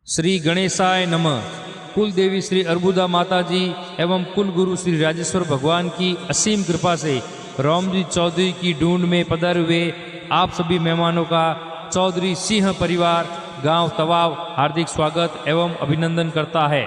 श्री गणेशाय नमः। कुल देवी श्री अर्बुदा माता जी एवं कुल गुरु श्री राजेश्वर भगवान की असीम कृपा से रामजी चौधरी की ढूंढ में पधारे हुए आप सभी मेहमानों का चौधरी सिंह परिवार गांव तवाव हार्दिक स्वागत एवं अभिनंदन करता है।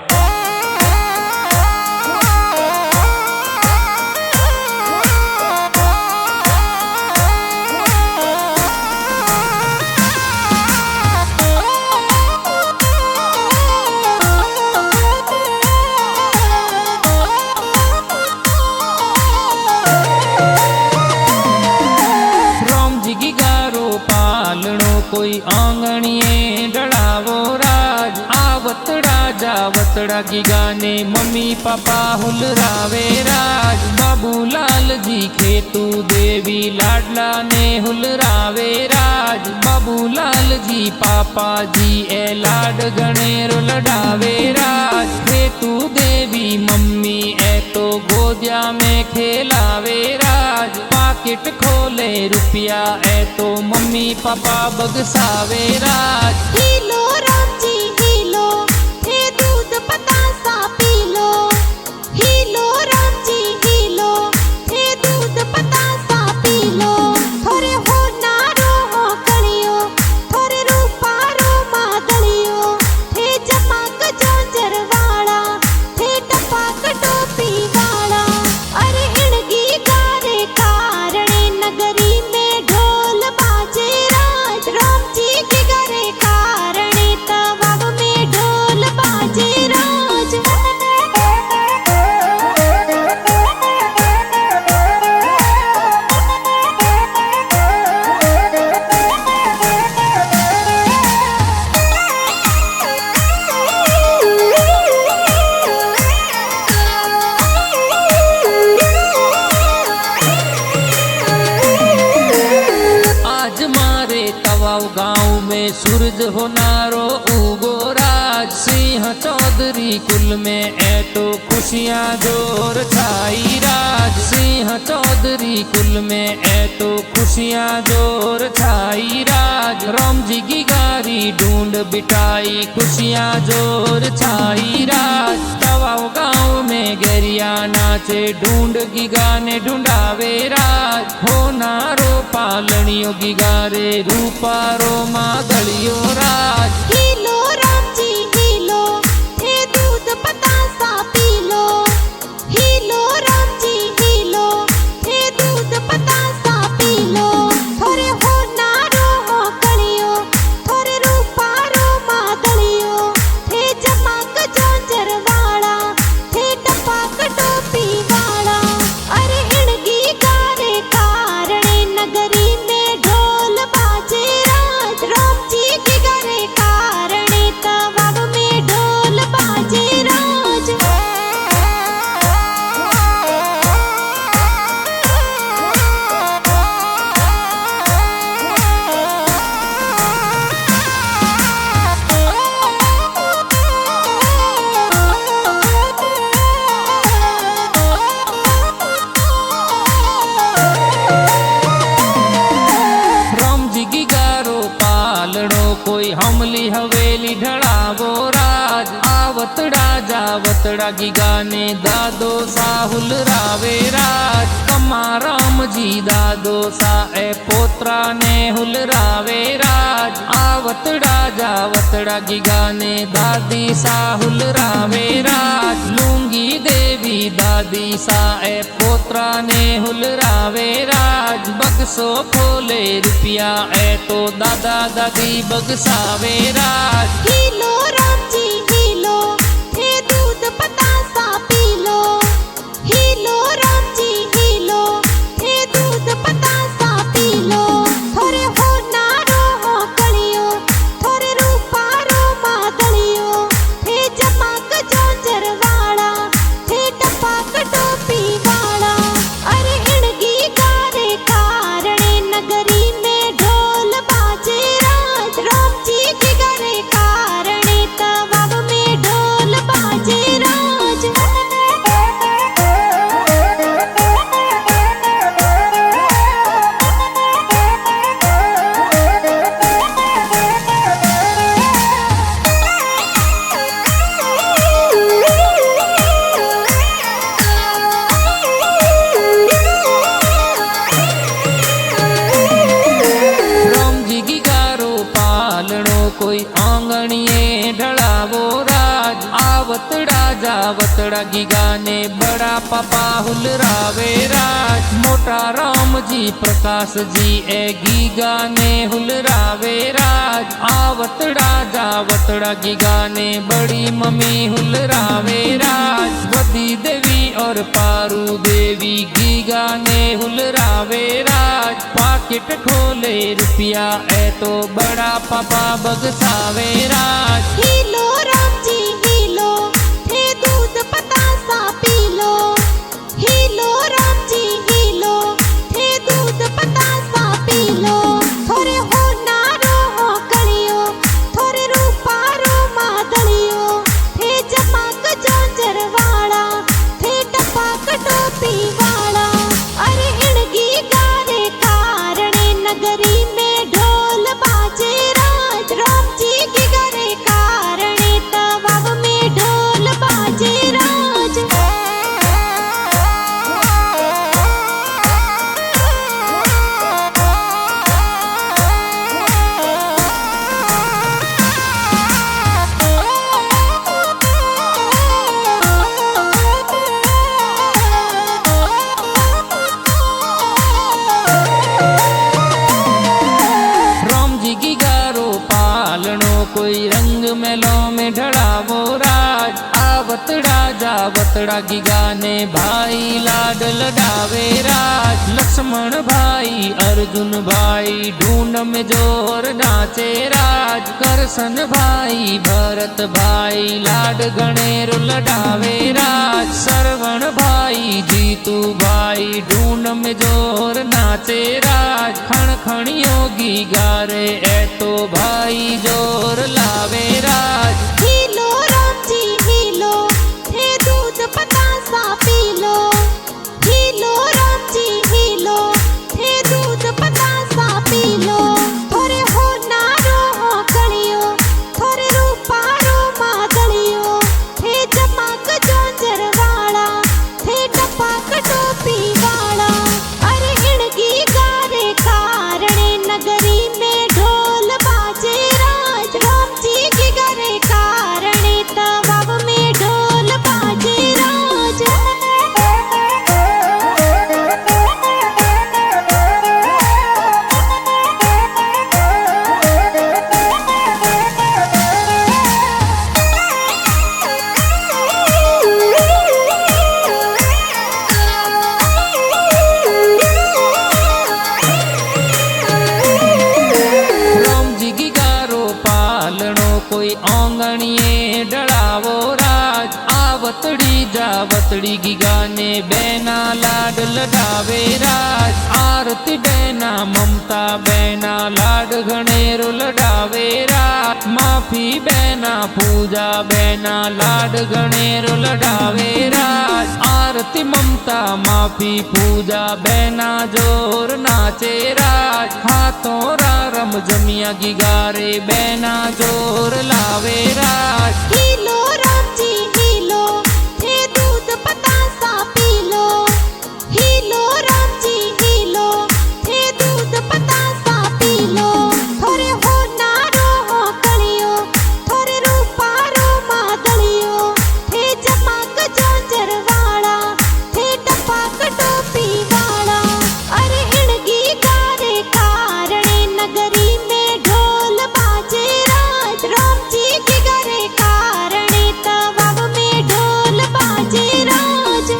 कोई आंगणिए डड़ावो राज आवतड़ा जावतड़ा की गाने मम्मी पापा हुलरावे राज बाबूलाल जी खेतू देवी लाडला ने हुलरावे राज बाबूलाल जी पापा जी ए लाड गणेर लडावे राज खेतू देवी मम्मी ए तो गोदिया में खेलावे राज पाकिट खोले रुपया ए तो मम्मी पापा बगसावे राज। हीलो राम जी हीलो थे दूध पतासा P low. Helo Ram ji Helo थे दूध पतासा पी लो। थोरे हो नारो हो कलियो थोरे रूपारो मादलियो थे जमाक जोंजर वाला थे टपाक टोपी वाला। अरे हिणगी गारे कारणे नगरी में ढोल बाजे राज राम जी के घरे कारणे तवाब में ढोल बाजे राज। आज मारे तवाव गांव में सूरज होनारो उगो राज सिंह चौधरी कुल में ऐटो खुशियां जोर छाई राज सिंह चौधरी कुल में ऐटो खुशियां जोर छाई राज राम जी की गारी ढूंढ बिटाई खुशियां जोर छाई राज तवाव गांव में गरिया नाचे ढूंढ की गाने ढूंढावे राज हो नारो पालनियों की गारे रूपारो मादलियो राज। हीलो राम जी हीलो थे दूध पतासा P low. Helo Ram ji Helo थे दूध पतासा पी लो। थोरे हो नारो हो कलियो थोरे रूपारो मादलियो थे जमाक जोंजर वाला थे टपाक टोपी वाला। अरे हिणगी गारे कारणे नगरी में ढोल बाजे राज राम जी के घरे कारणे तवाब में ढोल बाजे राज। राम जी की गारो पालड़ो कोई हमली हवेली ढड़ावो राज आवतड़ा जावतड़ा की गाने दादो साहुल रावे राज कमा राम जी दादो सा ए पोत्रा ने हुल रावे राज आवतड़ा जावतड़ा की गाने दादी साहुल रावे राज लूंगी देवी दादी सा ए पोत्रा ने हुल रावे राज बक्सो खोले रुपया ए तो दादा दादी बगसावे राज। हीलो राम जी हीलो थे दूध पतासा P low. Helo Ram ji Helo थे दूध पतासा पी लो। थोरे हो नारो हो कलियो थोरे रूपारो मादलियो थे जमाक जोंजर वाला थे टपाक टोपी वाला। अरे हिणगी गारे कारणे नगरी में ढोल बाजे राज राम जी के घरे ओंगणिए ढळावो राज। आवतड़ा जावतड़ा गीगा ने बड़ा पापा हुलरावे राज। मोटा राम जी प्रकाश जी ए गीगा ने हुलरावे राज। आवतड़ा जावतड़ा गीगा ने बड़ी मम्मी हुलरावे राज। वदी देवी और पारू देवी गीगा ने हुलरावे राज। पाकिट खोले रुपया ए तो बड़ा पापा बगसावे राज। हीलो राम जी हीलो, थे दूध पतासा P low. Helo Ram ji Helo, थे दूध पतासा पी लो। थोरे हो नारो हो कलियो, थोरे रूपारो मादलियो। थे जमाक जोंजर वाला, थे टपाक टोपी वाला। अरे हिणगी गारे कारणे नगरी में ढोल बाजे राज। राम जी की गरे कारणे तवाब में ढोल बाजे राज। राम जी की गारो पालनो कोई रंग मेलो में ढड़ावो राज। आवतड़ा जावतड़ा गीगा ने भाई लाड लडावे राज। लक्ष्मण भाई अर्जुन भाई ढूंढ में जोर नाचे राज। करसन भाई भरत भाई लाड गणेर लडावे राज। श्रवण भाई जीतू भाई ढूंढ में जोर नाचे राज। खण खण योगी गारे ए तो भाई जोर लावे राज। हीलो राम जी हीलो, थे दूध पतासा P low. Helo Ram ji Helo, थे दूध पतासा पी लो। थोरे हो नारो हो कलियो, थोरे रूपारो मादलियो। थे जमाक जोंजर वाला, थे टपाक टोपी वाला। अरे हिणगी गारे कारणे नगरी में ढोल बाजे राज। राम जी की गरे कारणे तवाब में ढोल बाजे राज। राम जी की गारो पालनो कोई ओंगणिए ढड़ावो राज। आवतड़ी जावतड़ी गीगा ने बैना लाड लडावे राज। आरती बैना ममता बैना लाड गणेरो लडावे राज। माफी बैना पूजा बैना लाड गणेरो लडावे राज। आरती ममता माफी पूजा बैना जोर नाचे राज। हाथों रारम जमिया गिगारे बैना जोर लावे राज। हीलो राम जी हीलो, थे दूध पतासा P low. Helo Ram ji Helo, थे दूध पतासा पी लो। थोरे हो नारो हो कलियो, थोरे रूपारो मादलियो। थे जमाक जोंजर वाला, थे टपाक टोपी वाला। अरे हिणगी गारे कारणे नगरी में ढोल बाजे राज। राम जी की गरे कारणे तवाब में ढोल बाजे राज।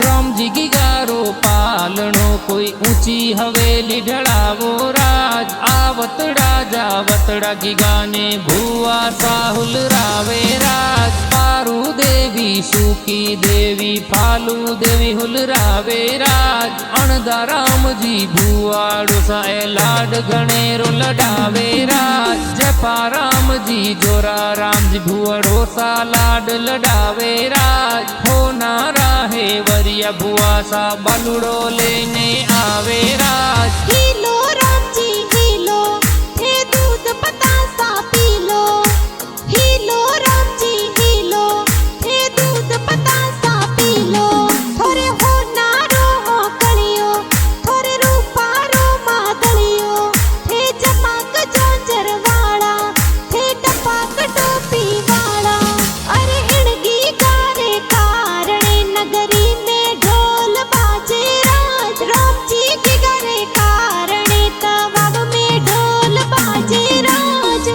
राम जी की गारो पालनो कोई ऊंची हवेली ढड़ावो राज। आवतड़ा जावतड़ा गीगा ने भुआ साहुल रावे राज। पारू देवी सूकी देवी फालू देवी हुलरावे राज। अणदा राम जी भुआड़ो सा ए लाड गणेरो लडावे राज। जपा राम जी जोरा राम जी भुआड़ो सा लाड लडावे राज। हो नारा पाहे वरिया भुआ सा बलुड़ो लेने आवे राज। हीलो राम जी हीलो, थे दूध बतासा P low. Helo Ram ji Helo, थे दूध बतासा पी लो। थोरे हो नारो हो कलियो, थोरे रूपारो मादलियो। थे चपाक जोंजर वाला, थे टपाक टोपी वाला। अरे हिड़गी गारे कारणे नगरी में ढोल बाजे राज। राम जी के गरे कारणे तवाब में ढोल बाजे राज।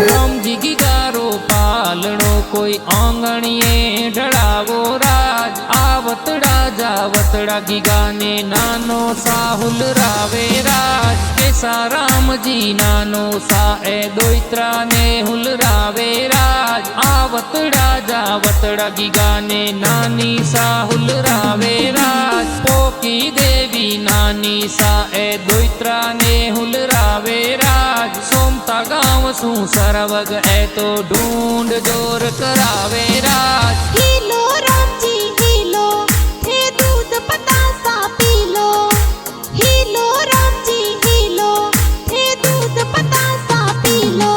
राम जी की गारो पालणो कोई आंगणिए ढड़ावो राज। आवतड़ा जावतड़ा की गाने नानो साहुल रावे राज। कैसा राम जी नानो सा ए दोइत्रा ने हुल रावे राज। आवतड़ा जावतड़ा की गाने नानी साहुल रावे राज। पोकी देवी नानी सा ए दोइत्रा ने हुल रावे राज। सोमता गांव सू सरवग ए तो ढूंढ जोर करावे राज। हीलो राम जी हीलो, थे दूध बतासा P low. Helo Ram ji Helo, थे दूध बतासा पी लो।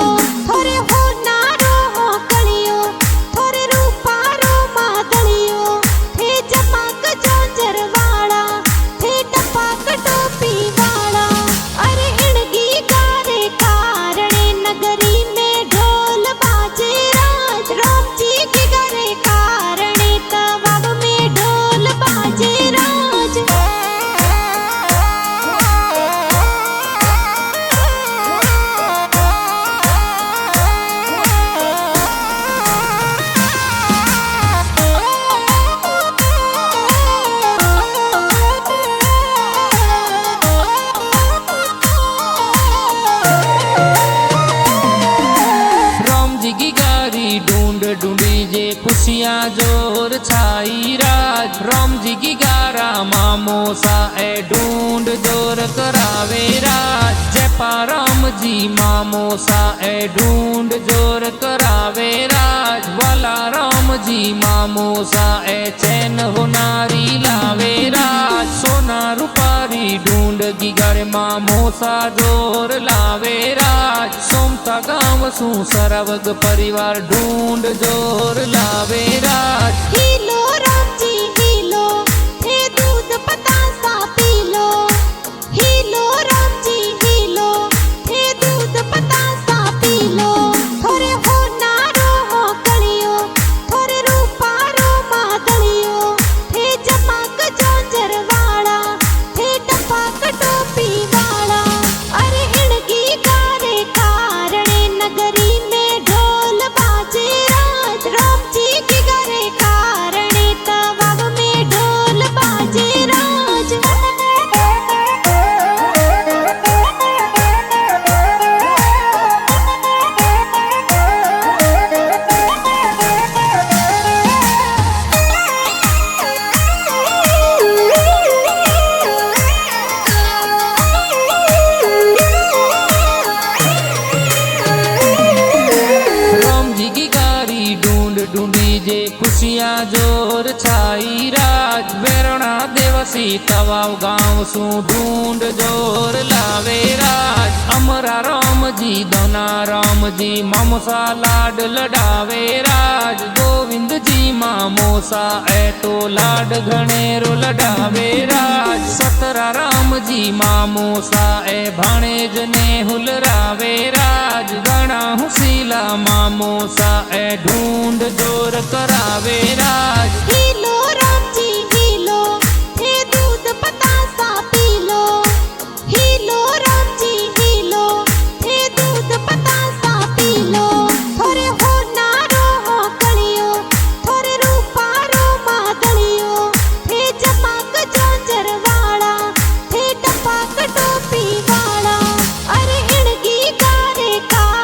थोरे हो नारो हो कलियो, थोरे रूपारो मादलियो। थे चपाक जोंजर वाला, थे टपाक टोपी वाला। अरे हिड़गी गारे कारणे नगरी में ढोल बाजे राज। राम जी के गरे कारणे तवाब में ढोल बाजे राज। राम जी की गारी ढूंढ ढूंढी जे खुशियाँ जोर छाई राज। राम जी की गारा मामो सा ए ढूंढ जोर करावे राज। जयपा राम जी मामो सा ए ढूंढ जोर करावे राज। वाला राम जी मामो सा ए चैन होनारी लावे राज। सोना रुपारी ढूंढ की गारे मामो सा जोर लावे राज। सोमता गांव सू सरवग परिवार ढूंढ जोर लावे राज। हीलो राम जी हीलो, थे दूध बतासा P low. Helo Ram ji Helo, थे दूध बतासा पी लो। थोरे हो नारो हो कलियो, थोरे रूपारो मादलियो। थे चपाक जोंजर वाला, थे टपाक टोपी वाला। अरे हिड़गी गारे कारणे नगरी में ढोल बाजे राज। राम जी के गरे कारणे तवाब में ढोल बाजे राज। राम जी की गारी ढूंढ ढूंढी जे खुशियाँ जोर छाई राज। बेरणा देवसी तवाव गांव सू ढूंढ जोर लावे राज। अमरा राम जी दोना राम जी मामोसा लाड लडावे राज। गोविंद जी मामोसा ए तो लाड घणेरो लडावे राज। सतरा राम जी मामोसा ए भाणेज ने हुलरावे राज। गणा हुसीला मामोसा ए ढूंढ जोर करावे राज। हीलो राम जी हीलो, थे दूध बतासा P low. Helo Ram ji Helo, थे दूध बतासा पी लो। थोरे हो नारो हो कलियो, थोरे रूपारो मादलियो। थे चपाक जोंजर वाला, थे टपाक टोपी वाला। अरे हिड़गी गारे कार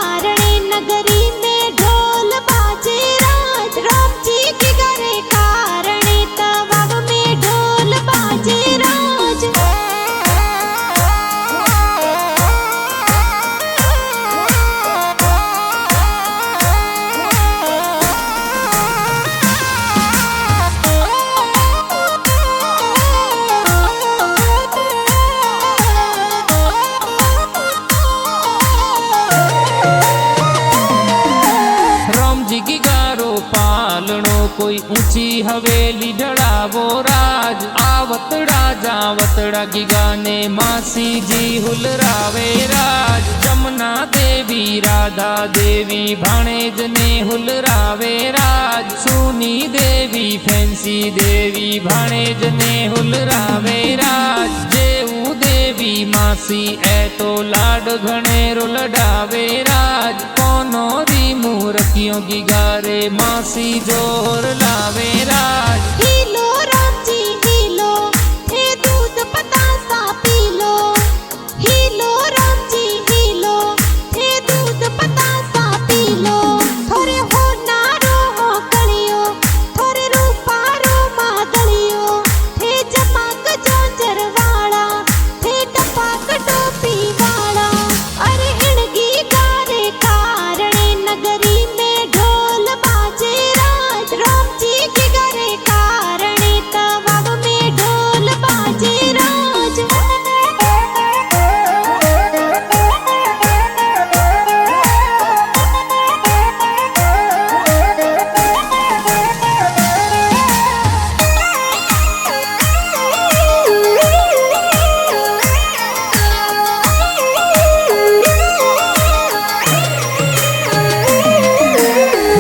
पालणो कोई ऊंची हवेली ढड़ावो राज। आवतड़ा जावतड़ा की गाने मासी जी हुलरावे राज। जमुना देवी राधा देवी भाणेज ने हुलरावे राज। सोनी देवी फैंसी देवी भाणेज ने हुलरावे राज। जेऊ देवी मासी ए तो लाड घणेरो लडावे राज। कोनो री मूर्तियों की गारे मासी जोर लावे राज। हीलो राम जी हीलो, थे दूध बतासा P low. Helo Ram ji Helo, थे दूध बतासा पी लो। थोरे हो नारो हो कलियो, थोरे रूपारो मादलियो। थे जमाक जोंजर वाला, थे टपाक टोपी वाला। अरे इणगी गारे कारणे नगरी में ढोल बाजे राज। राम जी के गारे कारणे तवाब में ढोल बाजे राज।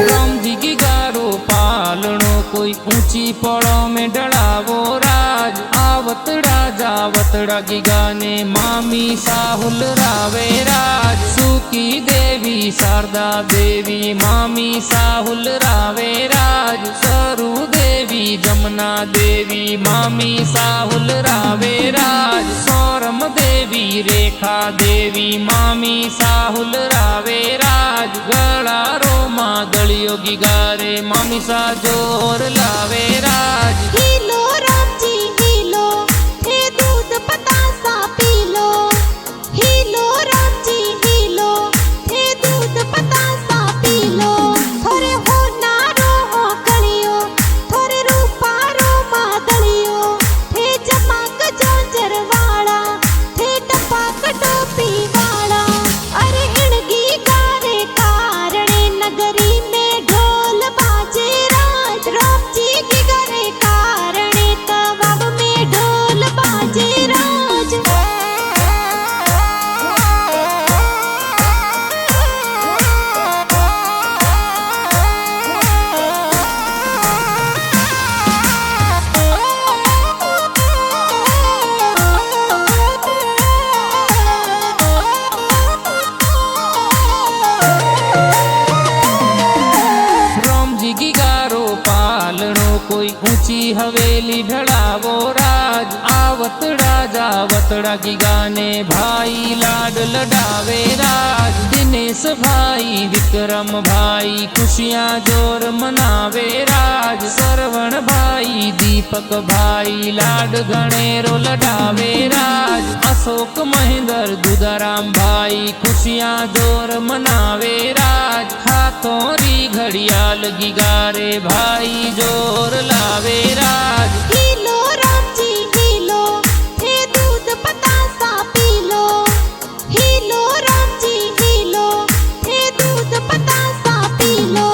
राम जी की गारो पालणो कोई ऊंची पड़ों में डड़ावो राज। आवतड़ा जावतड़ा की गाने मामी साहुल रावे राज। सुकी देवी शारदा देवी मामी साहुल रावे राज। सरू देवी जमुना देवी मामी साहुल रावे राज। सौरम देवी रेखा देवी मामी साहुल रावे राज। गला रोमा दलियों की गारे मामी सा जोर लावे राज। हीलो राम जी हीलो, थे दूध बतासा P low. Helo Ram ji Helo, थे दूध बतासा पी लो। थोरे हो नारो हो कलियो, थोरे रूपारो मादलियो। थे जमाक जोंजर वाला, थे टपाक टोपी वाला। अरे इणगी गारे कारणे नगरी में ढोल बाजे राज। राम जी की गारे कारणे तवाब में ढोल बाजे राज। राम जी की गारो पालणो कोई ऊंची हवेली ढड़ावो राज। आवतड़ा जावतड़ा की गाने भाई लाड लडावे राज। दिनेश भाई विक्रम भाई खुशियां जोर मनावे राज। सरवण भाई दीपक भाई लाड घणेरो लडावे राज। अशोक महेंद्र दुदाराम भाई खुशियां जोर मनावे राज। हाथों री घड़ियाल की गारे भाई जोर लावे राज। हीलो राम जी हीलो, थे दूध बतासा P low. Helo Ram ji Helo, थे दूध बतासा पी लो।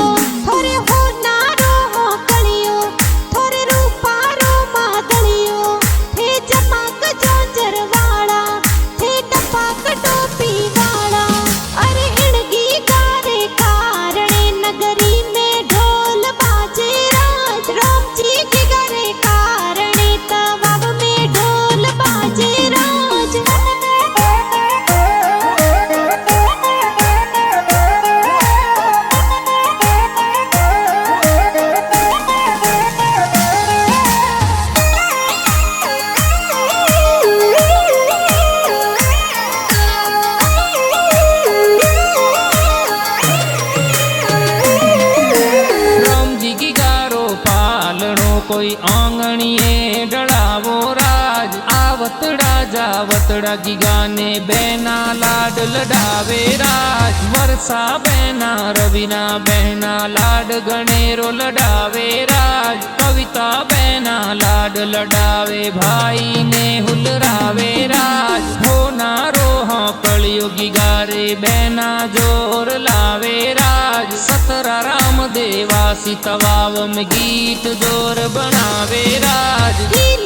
थोरे हो नारो हो कलियो, थोरे रूपारो मादलियो। थे जमाक जोंजर वाला, थे टपाक टोपी वाला। अरे इणगी गारे कारणे नगरी में ढोल बाजे राज। राम जी के गारे कारणे तवाब में ढोल बाजे राज। राम जी की गारो पालणो कोई आंगणिए डड़ावो राज। आवतड़ा जावतड़ा की गाने बहना लाड लडावे राज। वर्षा बहना रवीना बहना लाड घणेरो लडावे राज। कविता बहना लाड लडावे भाई ने हुलरावे राज होनारो हाँ कलयुगी गारे बहना जोर लावे राज सतरा राम देवासी तवाव में गीत जोर बनावे राज हीलो